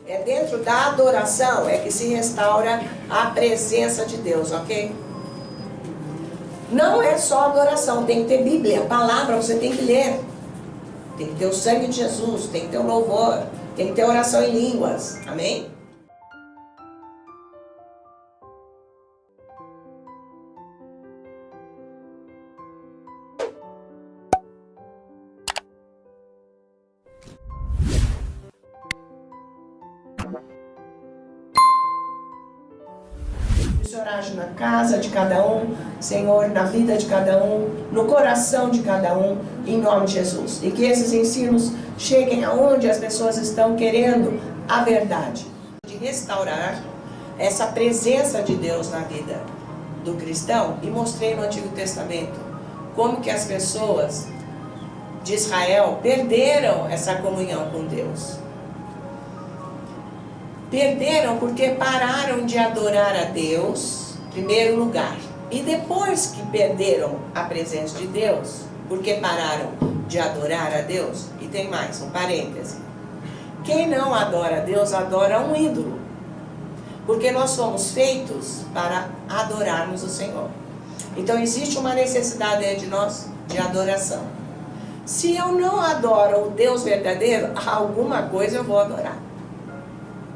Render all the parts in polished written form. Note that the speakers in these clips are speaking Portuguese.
É dentro da adoração é que se restaura a presença de Deus, ok? Não é só adoração, tem que ter Bíblia, a palavra você tem que ler. Tem que ter o sangue de Jesus, tem que ter o louvor, tem que ter oração em línguas, amém? O Senhor age na casa de cada um, Senhor, na vida de cada um, no coração de cada um, em nome de Jesus. E que esses ensinos cheguem aonde as pessoas estão querendo a verdade. De restaurar essa presença de Deus na vida do cristão. E mostrei no Antigo Testamento como que as pessoas de Israel perderam essa comunhão com Deus. Perderam porque pararam de adorar a Deus, em primeiro lugar. E depois que perderam a presença de Deus, porque pararam de adorar a Deus, e tem mais, um parêntese. Quem não adora a Deus, adora um ídolo. Porque nós somos feitos para adorarmos o Senhor. Então existe uma necessidade dentro de nós de adoração. Se eu não adoro o Deus verdadeiro, alguma coisa eu vou adorar.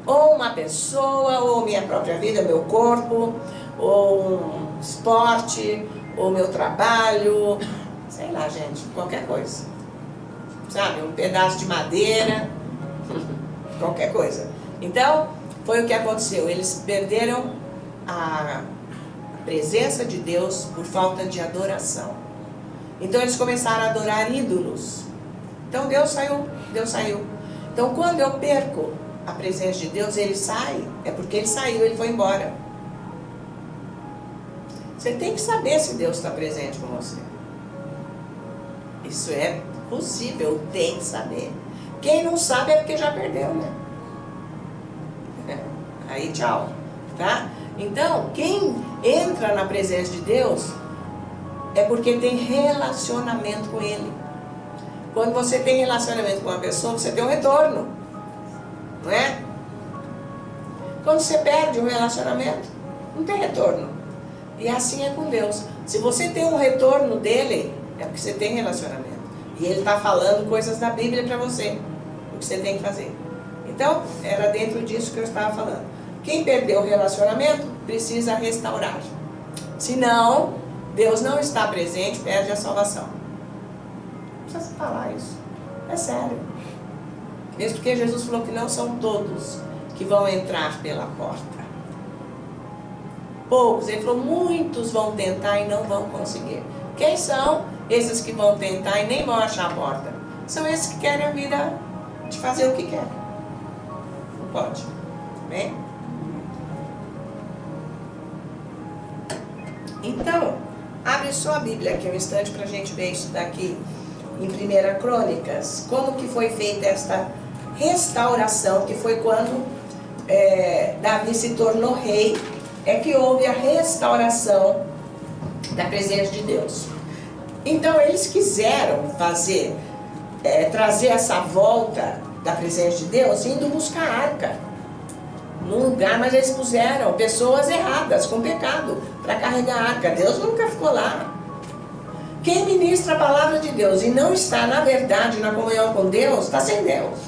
Ou uma pessoa, ou minha própria vida, meu corpo, ou um esporte, ou meu trabalho, sei lá, gente, qualquer coisa. Sabe, um pedaço de madeira, qualquer coisa. Então, foi o que aconteceu. Eles perderam a presença de Deus por falta de adoração. Então, eles começaram a adorar ídolos. Então, Deus saiu. Então, quando eu perco a presença de Deus, ele sai, é porque ele saiu, ele foi embora. Você tem que saber se Deus está presente com você. Isso é possível, tem que saber. Quem não sabe é porque já perdeu, né? Aí tchau, tá? Então, quem entra na presença de Deus é porque tem relacionamento com Ele. Quando você tem relacionamento com uma pessoa, você tem um retorno. Não é? Quando você perde um relacionamento, não tem retorno. E assim é com Deus. Se você tem um retorno dele, é porque você tem relacionamento. E ele está falando coisas da Bíblia para você, o que você tem que fazer. Então, era dentro disso que eu estava falando. Quem perdeu o relacionamento, precisa restaurar. Senão, Deus não está presente, perde a salvação. Não precisa falar isso. É sério. Mesmo porque Jesus falou que não são todos que vão entrar pela porta. Poucos, ele falou, muitos vão tentar e não vão conseguir. Quem são esses que vão tentar e nem vão achar a porta? São esses que querem a vida de fazer o que querem. Não pode. Bem? Então, abre sua Bíblia aqui um instante para a gente ver isso daqui em 1 Crônicas. Como que foi feita esta restauração, que foi quando Davi se tornou rei, é que houve a restauração da presença de Deus. Então eles quiseram trazer essa volta da presença de Deus indo buscar a arca num lugar, mas eles puseram pessoas erradas, com pecado, para carregar a arca. Deus nunca ficou lá. Quem ministra a palavra de Deus e não está na verdade, na comunhão com Deus, está sem Deus.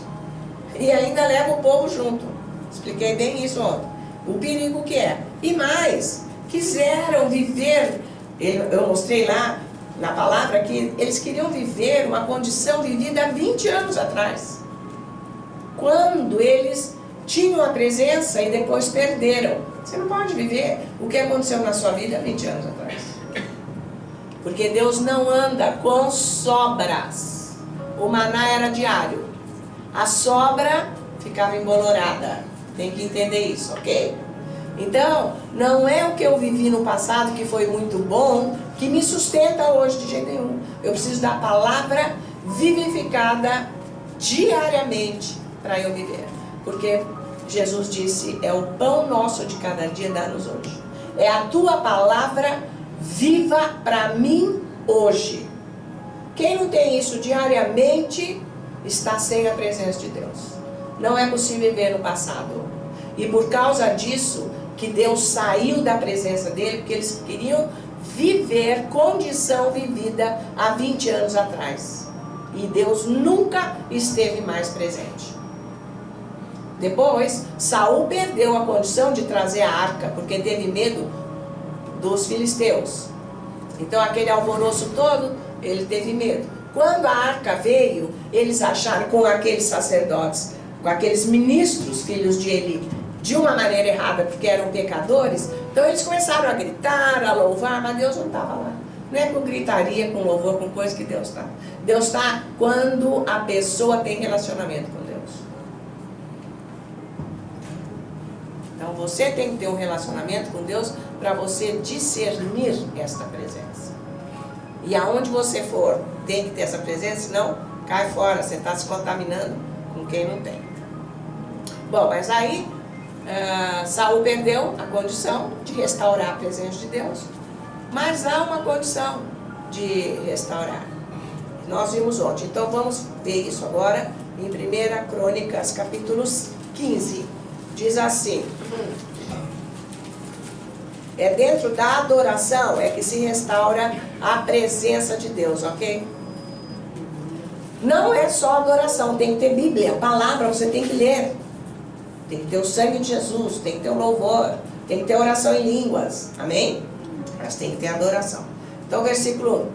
E ainda leva o povo junto. Expliquei bem isso ontem. O perigo que é. E mais, quiseram viver, eu mostrei lá na palavra que eles queriam viver uma condição vivida há 20 anos atrás. Quando eles tinham a presença e depois perderam. Você não pode viver o que aconteceu na sua vida há 20 anos atrás. Porque Deus não anda com sobras. O maná era diário. A sobra ficava embolorada. Tem que entender isso, ok? Então, não é o que eu vivi no passado, que foi muito bom, que me sustenta hoje de jeito nenhum. Eu preciso da palavra vivificada diariamente para eu viver. Porque Jesus disse, é o pão nosso de cada dia, dá-nos hoje. É a tua palavra viva para mim hoje. Quem não tem isso diariamente, está sem a presença de Deus. não é possível viver no passado. E por causa disso, que Deus saiu da presença dele, porque eles queriam viver condição vivida há 20 anos atrás. E Deus nunca esteve mais presente. Depois, Saul perdeu a condição de trazer a arca, porque teve medo dos filisteus. Então aquele alvoroço todo, ele teve medo. Quando a arca veio, eles acharam, com aqueles sacerdotes, com aqueles ministros, filhos de Eli, de uma maneira errada, porque eram pecadores. Então eles começaram a gritar, a louvar, mas Deus não estava lá. Não é com gritaria, com louvor, com coisa que Deus está. Deus está quando a pessoa tem relacionamento com Deus. Então você tem que ter um relacionamento com Deus para você discernir esta presença. E aonde você for, tem que ter essa presença, senão cai fora, você está se contaminando com quem não tem. Bom, mas aí Saul perdeu a condição de restaurar a presença de Deus, mas há uma condição de restaurar. Nós vimos ontem, então vamos ver isso agora em 1 Crônicas, capítulo 15. Diz assim: é dentro da adoração é que se restaura a presença de Deus, ok? Não é só adoração, tem que ter Bíblia, a palavra você tem que ler. Tem que ter o sangue de Jesus, tem que ter o louvor, tem que ter oração em línguas, amém? Mas tem que ter adoração. Então, versículo 1.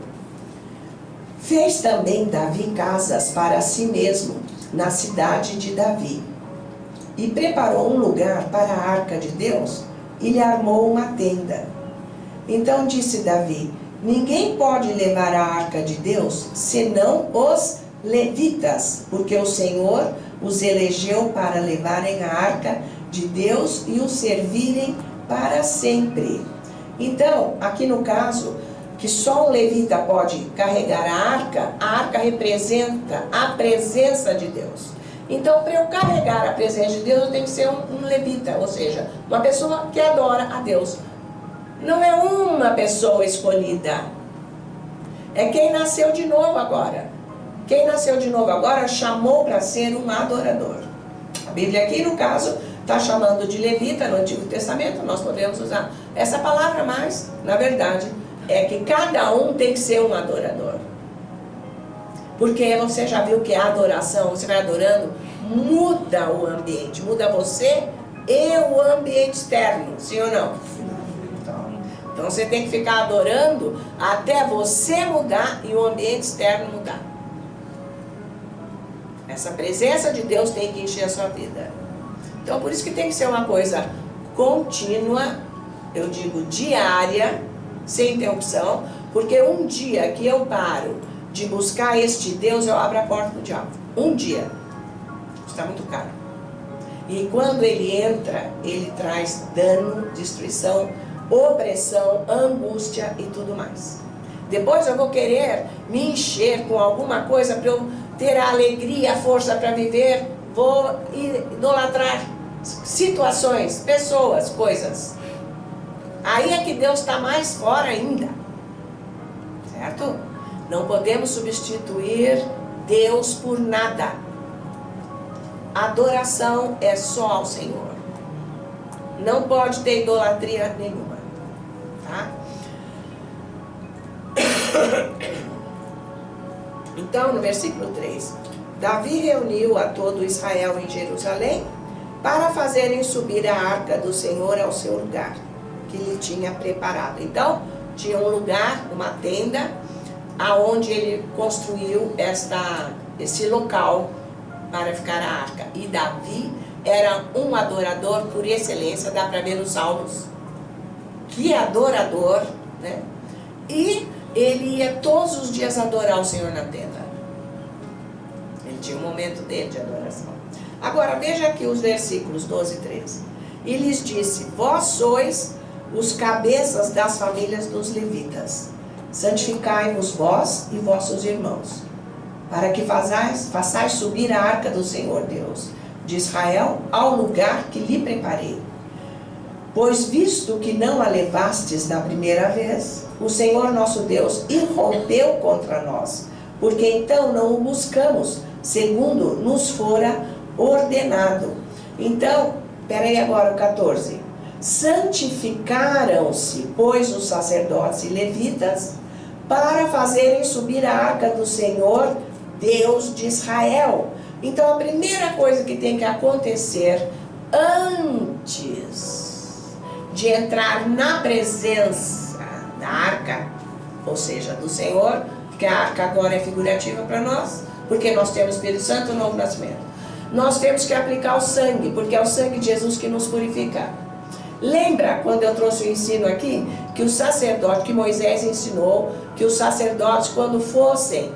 Fez também Davi casas para si mesmo, na cidade de Davi, e preparou um lugar para a arca de Deus, e lhe armou uma tenda. Então disse Davi: ninguém pode levar a arca de Deus, senão os levitas, porque o Senhor os elegeu para levarem a arca de Deus e o servirem para sempre. Então, aqui no caso, que só um levita pode carregar a arca representa a presença de Deus. Então, para eu carregar a presença de Deus, eu tenho que ser um levita, ou seja, uma pessoa que adora a Deus. Não é uma pessoa escolhida, é quem nasceu de novo agora. Quem nasceu de novo agora chamou para ser um adorador. A Bíblia aqui, no caso, está chamando de levita no Antigo Testamento. Nós podemos usar essa palavra, mas, na verdade, é que cada um tem que ser um adorador. Porque você já viu que a adoração, você vai adorando, muda o ambiente, muda você e o ambiente externo, sim ou não? Então você tem que ficar adorando até você mudar e o ambiente externo mudar. Essa presença de Deus tem que encher a sua vida. Então por isso que tem que ser uma coisa contínua, eu digo diária, sem interrupção, porque um dia que eu paro de buscar este Deus, eu abro a porta do diabo. Um dia. Está muito caro. E quando ele entra, ele traz dano, destruição, opressão, angústia e tudo mais. Depois eu vou querer me encher com alguma coisa para eu ter a alegria, a força para viver. Vou idolatrar situações, pessoas, coisas. Aí é que Deus está mais fora ainda. Certo? Não podemos substituir Deus por nada. Adoração é só ao Senhor. Não pode ter idolatria nenhuma. Tá? Então, no versículo 3, Davi reuniu a todo Israel em Jerusalém para fazerem subir a arca do Senhor ao seu lugar, que lhe tinha preparado. Então, tinha um lugar, uma tenda, aonde ele construiu esse local para ficar a arca. E Davi era um adorador por excelência, dá para ver nos Salmos. Que adorador, né? E ele ia todos os dias adorar o Senhor na tenda. Ele tinha um momento dele de adoração. Agora, veja aqui os versículos 12 e 13. E lhes disse: vós sois os cabeças das famílias dos levitas. Santificai-vos vós e vossos irmãos, para que façais subir a arca do Senhor Deus de Israel ao lugar que lhe preparei. Pois visto que não a levastes da primeira vez, o Senhor nosso Deus irrompeu contra nós, porque então não o buscamos, segundo nos fora ordenado. Então, peraí agora o 14. Santificaram-se, pois, os sacerdotes e levitas, para fazerem subir a arca do Senhor, Deus de Israel. Então, a primeira coisa que tem que acontecer antes de entrar na presença da arca, ou seja, do Senhor, porque a arca agora é figurativa para nós, porque nós temos o Espírito Santo, o novo nascimento. Nós temos que aplicar o sangue, porque é o sangue de Jesus que nos purifica. Lembra quando eu trouxe o ensino aqui, que o sacerdote, que Moisés ensinou, que os sacerdotes, quando fossem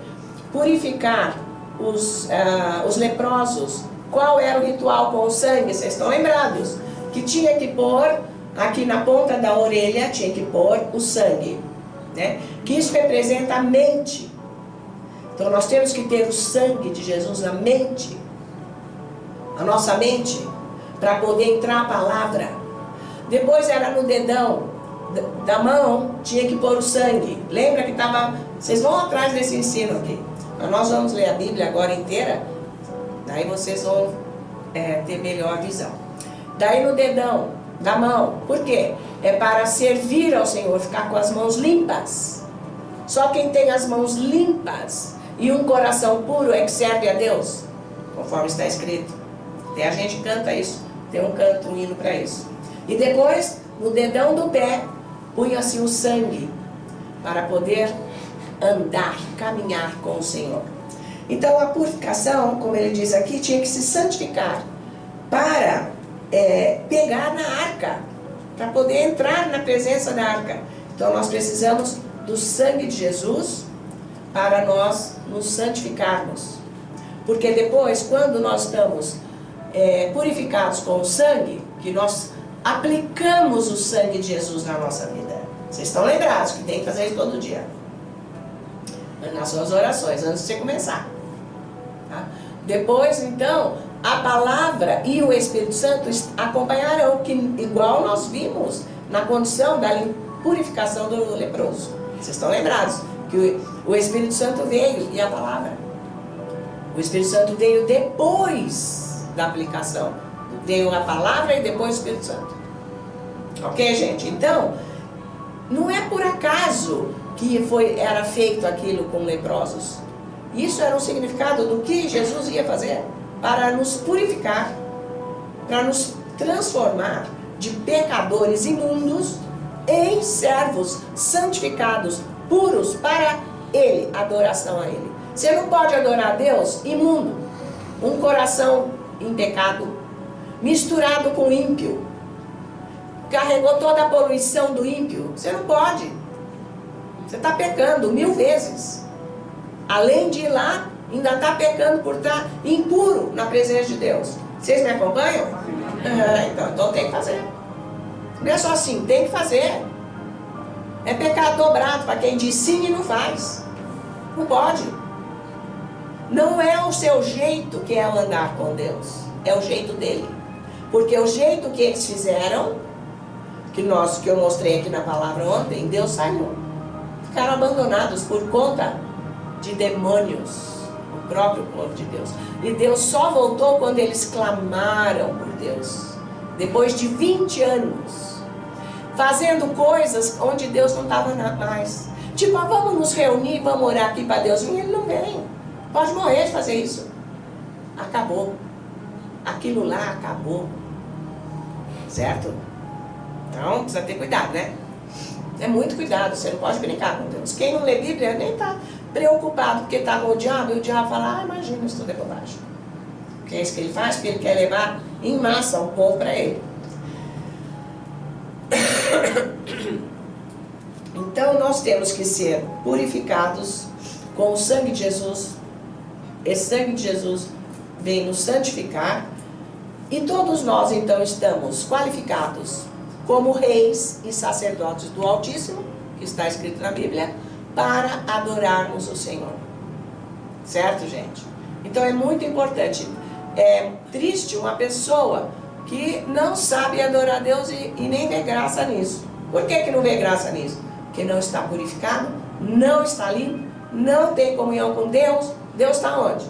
purificar os leprosos, qual era o ritual com o sangue? Vocês estão lembrados? Que tinha que pôr, aqui na ponta da orelha, tinha que pôr o sangue, né? Que isso representa a mente. Então nós temos que ter o sangue de Jesus na mente, a nossa mente, para poder entrar a palavra. Depois era no dedão da mão, tinha que pôr o sangue. Lembra que estava... Vocês vão atrás desse ensino aqui. Mas nós vamos ler a Bíblia agora inteira, daí vocês vão ter melhor visão. Daí no dedão da mão, por quê? É para servir ao Senhor, ficar com as mãos limpas. Só quem tem as mãos limpas e um coração puro é que serve a Deus, conforme está escrito. Até a gente canta isso, tem um canto, um hino para isso. E depois, no dedão do pé, punha-se o sangue, para poder andar, caminhar com o Senhor. Então a purificação, como ele diz aqui, tinha que se santificar, para pegar na arca, para poder entrar na presença da arca. Então nós precisamos do sangue de Jesus, para nós nos santificarmos. Porque depois, quando nós estamos purificados com o sangue, que nós aplicamos o sangue de Jesus na nossa vida. Vocês estão lembrados que tem que fazer isso todo dia, nas suas orações, antes de você começar, tá? Depois, então, a palavra e o Espírito Santo acompanharão, que igual nós vimos na condição da purificação do leproso. Vocês estão lembrados que o Espírito Santo veio e a palavra. O Espírito Santo veio depois da aplicação. Veio a palavra e depois o Espírito Santo. Ok, gente? Então, não é por acaso que era feito aquilo com leprosos. Isso era um significado do que Jesus ia fazer para nos purificar, para nos transformar de pecadores imundos em servos santificados, puros para Ele, adoração a Ele. Você não pode adorar a Deus imundo, um coração em pecado, misturado com ímpio, carregou toda a poluição do ímpio. Você não pode. Você está pecando 1000 vezes. Além de ir lá, ainda está pecando por estar impuro na presença de Deus. Vocês me acompanham? Então tem que fazer. Não é só assim, tem que fazer. É pecado dobrado para quem diz sim e não faz. Não pode. Não é o seu jeito que é andar com Deus. É o jeito dele. Porque o jeito que eles fizeram, que eu mostrei aqui na palavra ontem, Deus saiu. Ficaram abandonados por conta de demônios, o próprio povo de Deus. E Deus só voltou quando eles clamaram por Deus. Depois de 20 anos, fazendo coisas onde Deus não estava mais. Tipo, vamos nos reunir, vamos orar aqui para Deus. E ele não vem. Pode morrer de fazer isso. Acabou. Aquilo lá acabou. Certo? Então, precisa ter cuidado, né? É muito cuidado, você não pode brincar com Deus. Quem não lê Bíblia nem está preocupado porque está com o diabo, e o diabo fala, imagina, isso tudo é bobagem. Porque é isso que ele faz, porque ele quer levar em massa o povo para ele. Então nós temos que ser purificados com o sangue de Jesus. Esse sangue de Jesus vem nos santificar. E todos nós então estamos qualificados como reis e sacerdotes do Altíssimo, que está escrito na Bíblia, para adorarmos o Senhor. Certo, gente? Então é muito importante. É triste uma pessoa que não sabe adorar a Deus e nem vê graça nisso. Por que não vê graça nisso? Porque não está purificado, não está limpo, não tem comunhão com Deus. Deus está onde?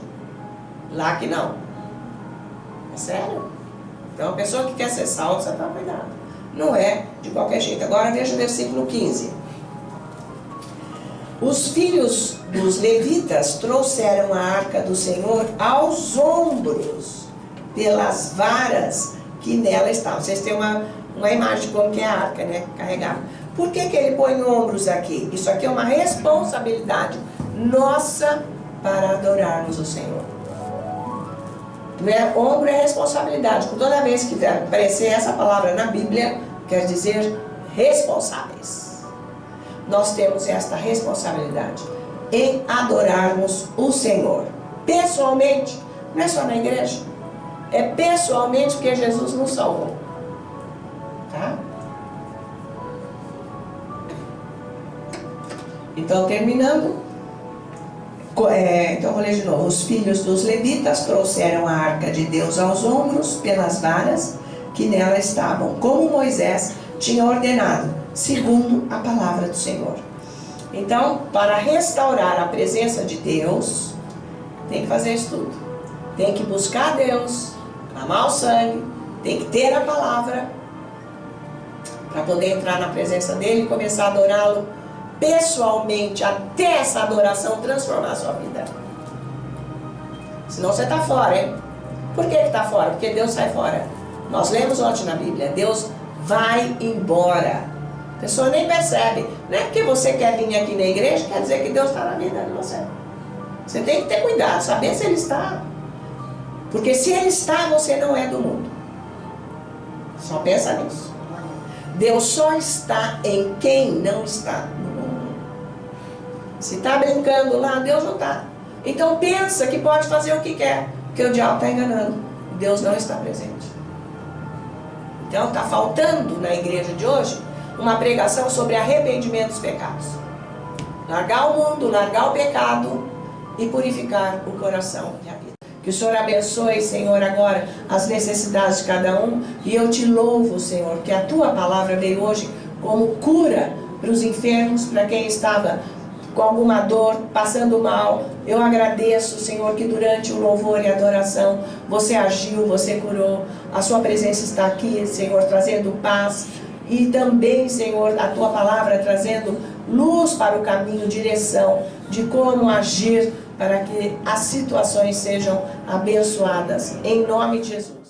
Lá que não. É sério? Então a pessoa que quer ser salva, você está cuidado. Não é de qualquer jeito. Agora veja o versículo 15. Os filhos dos levitas trouxeram a arca do Senhor aos ombros, pelas varas que nela estavam. Vocês têm uma imagem de como que é a arca, né? Carregada. Por que ele põe ombros aqui? Isso aqui é uma responsabilidade nossa para adorarmos o Senhor. Ombro é responsabilidade. Toda vez que aparecer essa palavra na Bíblia, quer dizer responsáveis. Nós temos esta responsabilidade em adorarmos o Senhor. Pessoalmente, não é só na igreja. É pessoalmente porque Jesus nos salvou. Tá? Então, terminando. Então, vou ler de novo. Os filhos dos levitas trouxeram a arca de Deus aos ombros pelas varas que nela estavam, como Moisés tinha ordenado, segundo a palavra do Senhor. Então, para restaurar a presença de Deus, tem que fazer isso tudo. Tem que buscar Deus, clamar o sangue, tem que ter a palavra, para poder entrar na presença dele e começar a adorá-lo pessoalmente, até essa adoração transformar a sua vida. Senão você está fora, hein? Por que está fora? Porque Deus sai fora. Nós lemos ontem na Bíblia, Deus vai embora. A pessoa nem percebe. Não é porque você quer vir aqui na igreja, quer dizer que Deus está na vida de você. Você tem que ter cuidado, saber se Ele está. Porque se Ele está, você não é do mundo. Só pensa nisso. Deus só está em quem não está no mundo. Se está brincando lá, Deus não está. Então pensa que pode fazer o que quer, porque o diabo está enganando. Deus não está presente. Então está faltando na igreja de hoje uma pregação sobre arrependimento dos pecados. Largar o mundo, largar o pecado e purificar o coração e a vida. Que o Senhor abençoe, Senhor, agora as necessidades de cada um. E eu te louvo, Senhor, que a Tua palavra veio hoje como cura para os enfermos, para quem estava com alguma dor, passando mal. Eu agradeço, Senhor, que durante o louvor e a adoração você agiu, você curou. A Sua presença está aqui, Senhor, trazendo paz. E também, Senhor, a Tua palavra trazendo luz para o caminho, direção de como agir para que as situações sejam abençoadas. Em nome de Jesus.